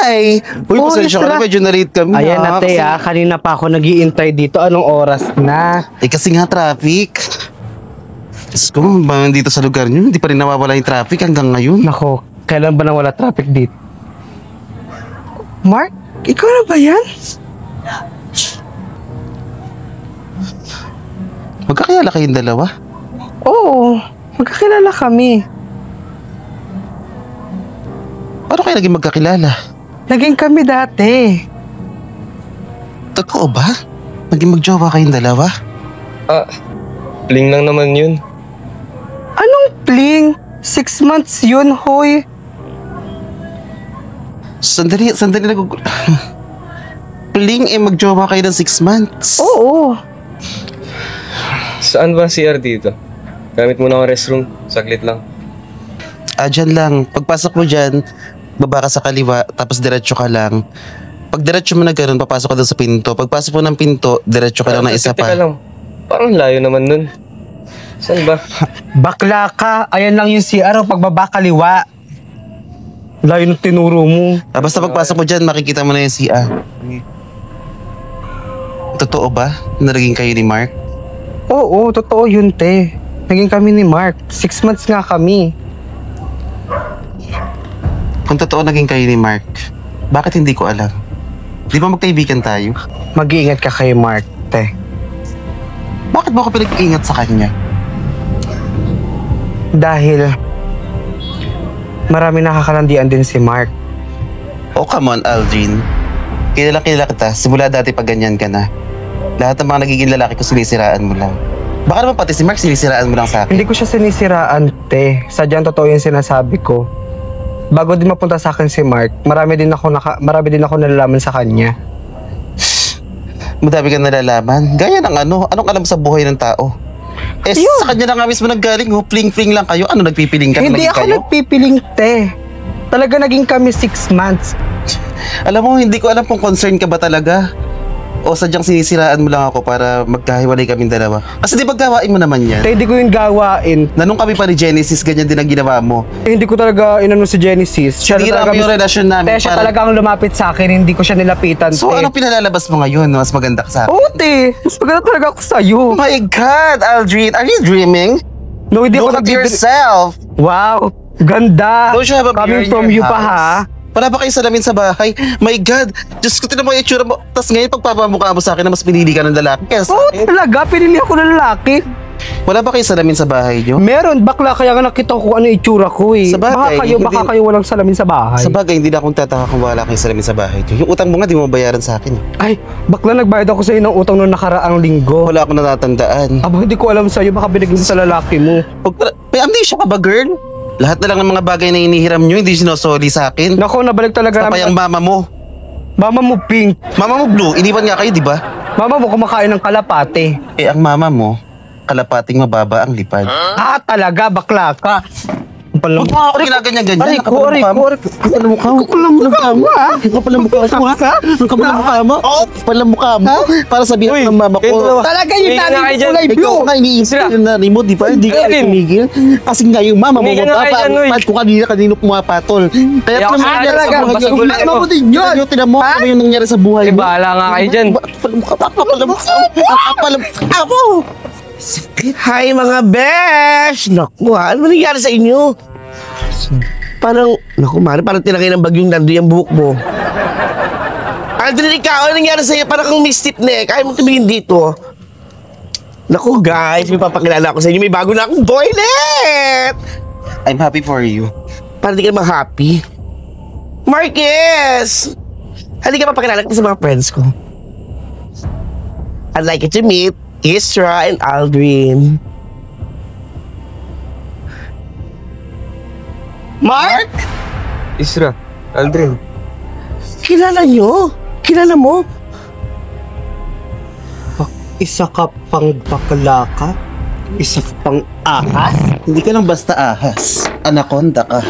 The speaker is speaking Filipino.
Hi! Uy, pasensya ka na, medyo na-late kami. Ayan na, te, kanina pa ako nag-iintay dito. Anong oras na? Eh, kasi nga traffic. Diyos ko, dito sa lugar nyo, hindi pa rin nawawala yung traffic hanggang ngayon. Nako, kailan ba nang wala traffic dito? Mark, ikaw na ba yan? Magkakilala kayong dalawa? Oo, magkakilala kami. Paano kayo naging magkakilala? Naging kami dati. Totoo ba? Naging magjowa kayong dalawa? Bling lang naman yun. Anong pling? 6 months yun, hoy. Sandali Pling, magjowa kayo ng 6 months. Oo. Saan ba CR dito? Gamit muna ang restroom. Saglit lang. Dyan lang. Pagpasok mo dyan, baba ka sa kaliwa, tapos diretso ka lang. Pag diretso mo na ganun, papasok ka doon sa pinto. Pagpasok mo ng pinto, diretso ka lang ng isa Teka pa. lang. Parang layo naman nun. Saan ba? Bakla ka. Ayan lang yung CR o pagbaba kaliwa. Layo ng tinuro mo. Basta pagpasok mo dyan, makikita mo na yung CR. Totoo ba na naging kayo ni Mark? Oo, totoo yun, te. Naging kami ni Mark. 6 months nga kami. Kung totoo naging kayo ni Mark, bakit hindi ko alam? Di ba magkaibigan tayo? Mag-iingat ka kay Mark, te. Bakit mo ako pinag-iingat sa kanya? Dahil marami nakakalandian din si Mark. Oh, come on, Aldrin. Kilala kita. Simula dati pag ganyan ka na. Lahat ng mga nagiging lalaki ko sinisiraan mo lang. Baka naman pati si Mark sinisiraan mo lang sa akin. Hindi ko siya sinisiraan, te. Sadyang totoo yung sinasabi ko. Bago din mapunta sa akin si Mark, marami din ako nalalaman sa kanya. Madami kang nalalaman. Gaya ng anong alam sa buhay ng tao? Sa kanya na nga mismo naggaling, fling-fling lang kayo. Ano, nagpipiling ka? Hindi ako kayo? nagpipiling, te. Talaga naging kami 6 months. Alam mo, hindi ko alam kung concerned ka ba talaga. O sadyang sinisiraan mo lang ako para magkahiwalay kaming dalawa. Kasi di ba gawain mo naman yan? Te, hindi ko yung gawain. Nanong kami pa ni Genesis, ganyan din ang ginawa mo. Hindi ko talaga inano si Genesis. Sinira mo yung relasyon namin. Te, siya talaga ang lumapit sa akin, hindi ko siya nilapitan, So, te. anong pinalalabas mo ngayon? Mas maganda ka sa akin. Oo, te. Mas maganda talaga ako sa'yo. Oh my God, Aldrin, are you dreaming? No, hindi Look ako at yourself. Wow, ganda. Don't you have a mirror Coming in from your you pa, ha? house? Wala ba kayo salamin sa bahay? My God, Diyos ko, tinan mo yung itsura mo. Tapos ngayon, pagpapamukha mo sa akin na mas pinili ka ng lalaki kaya sa Oo, akin. talaga. Pinili ako ng lalaki. Wala ba kayo salamin sa bahay nyo? Meron, bakla. Kaya nga nakita ko ano yung itsura ko, eh. Sa bagay, baka kayo walang salamin sa bahay. Sa bagay, hindi na akong tataka kung wala kayo salamin sa bahay nyo. Yung utang mo nga, di mo bayaran sa akin. Ay, bakla, nagbayad ako sa'yo ng utang noong nakaraang linggo. Wala akong natatandaan. Aba, hindi ko alam sa'yo. Baka binigay mo sa lalaki mo. May amnesia ka ba, girl? Lahat na lang ng mga bagay na inihiram nyo, hindi sinosoli sa akin. Nako, nabalik talaga Tapay ang mama mo. Mama mo pink. Mama mo blue, iniwan nga kayo, di ba? Mama mo kumakain ng kalapate. Ang mama mo, kalapating mababa ang lipad. Talaga, bakla ka. Huwag mo ako ginaganyan-ganyan. Aray ko. Kapal ang mukha mo. Kapal ang mukha mo. Kapal ang mukha mo. Kapal ang mukha mo. Kapal ang mukha mo. Para sabihin ng mama ko. Talaga yung Tingnan nanay nga kayo ko dyan. kulay Ikaw blue. nga iniisip yung nanay mo, di ba? Hindi ka tumigil. Kasi nga yung mama mo, Tingnan nga kayo dyan, uy. mapapangpat ko kanino pumapatol. Kaya ako naman sa nangyari sa talaga, buhay niyo. basagulan Mama ko. mo din yun. Tinan mo ano yung nangyari sa buhay mo. Bahala nga kayo dyan. Kapal ang mukha mo. Kapal ang mukha mo. Kapal ang mukha mo. Hi mga besh! Naku ha, ano nangyari sa inyo? Parang, naku Mari, parang tinangay ng bagyong nando yung buhok mo. Aldrin, ikaw, ano nangyari sa'yo? Parang kang may stiff neck. Ayaw mo tumingin dito. Naku guys, may papakilala ako sa inyo. May bago na akong toilet! I'm happy for you. Parang di ka naman happy. Marcus! Halika papakilala kita sa mga friends ko. I'd like you to meet Isra and Aldrin. Mark? Isra, Aldrin. Kilala nyo? Kilala mo? Isa ka pang bakla ka? Isa ka pang ahas? Hindi ka lang basta ahas. Anaconda ka.